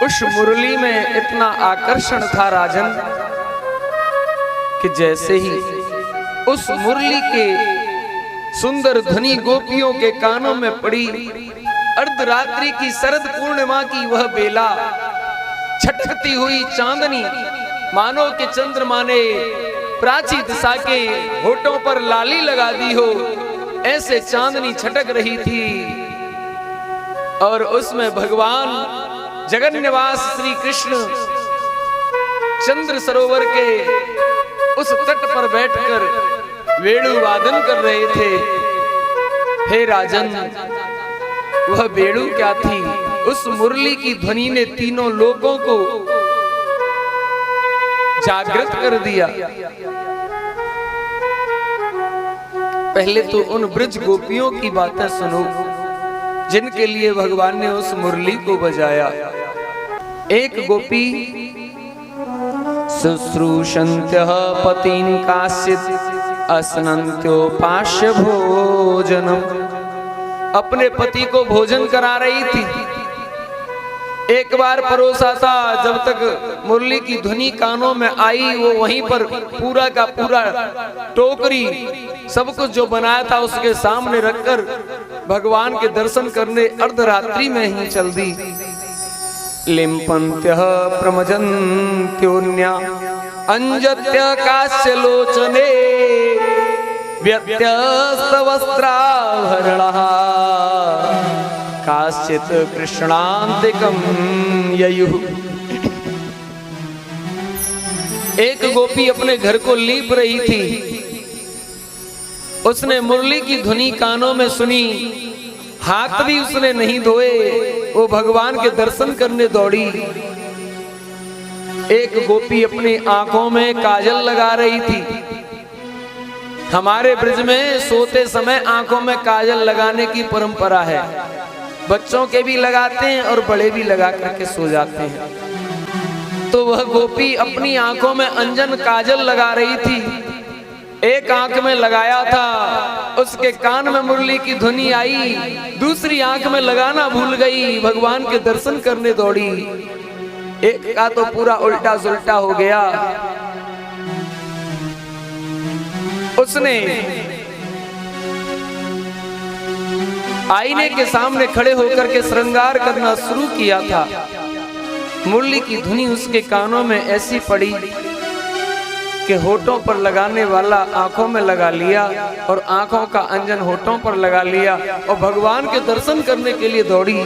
उस मुरली में इतना आकर्षण था राजन कि जैसे ही उस मुरली के सुंदर ध्वनि गोपियों के कानों में पड़ी, अर्धरात्रि की शरद पूर्णिमा की वह बेला, छटकती हुई चांदनी मानो के चंद्रमा ने प्राची दिशा के होठों पर लाली लगा दी हो, ऐसे चांदनी छटक रही थी। और उसमें भगवान जगन्निवास श्री कृष्ण चंद्र सरोवर के उस तट पर बैठकर वेणु वादन कर रहे थे। हे राजन, वह वेणु क्या थी? उस मुरली की ध्वनि ने तीनों लोगों को जागृत कर दिया। पहले तो उन ब्रज गोपियों की बातें सुनो जिनके लिए भगवान ने उस मुरली को बजाया। एक गोपी शुश्रूषन्त्यः पतिं काश्चित् अस्नन्त्योपास्य भोजनम, अपने पति को भोजन करा रही थी। एक बार परोसा था, जब तक मुरली की ध्वनि कानों में आई वो वहीं पर पूरा का पूरा टोकरी सब कुछ जो बनाया था उसके सामने रखकर भगवान के दर्शन करने अर्धरात्रि में ही चल दी। लिम्पन्त्यः प्रमजन्त्योन्या अंजत्य काश्य लोचने व्यत्यस्त वस्त्राभरणः काश्चित् कृष्णान्तिकं ययुः। एक गोपी अपने घर को लीप रही थी। उसने मुरली की ध्वनि कानों में सुनी, हाथ भी उसने नहीं धोए, वो भगवान के दर्शन करने दौड़ी। एक गोपी अपनी आंखों में काजल लगा रही थी। हमारे ब्रज में सोते समय आंखों में काजल लगाने की परंपरा है। बच्चों के भी लगाते हैं और बड़े भी लगा करके सो जाते हैं। तो वह गोपी अपनी आंखों में अंजन काजल लगा रही थी। एक आंख में लगाया था, उसके कान में मुरली की ध्वनि आई, दूसरी आंख में लगाना भूल गई, भगवान के दर्शन करने दौड़ी। एक का तो पूरा उल्टा सुल्टा हो गया। उसने आईने के सामने खड़े होकर के श्रृंगार करना शुरू किया था। मुरली की ध्वनि उसके कानों में ऐसी पड़ी कि होठों पर लगाने वाला आंखों में लगा लिया और आंखों का अंजन होठों पर लगा लिया और भगवान के दर्शन करने के लिए दौड़ी।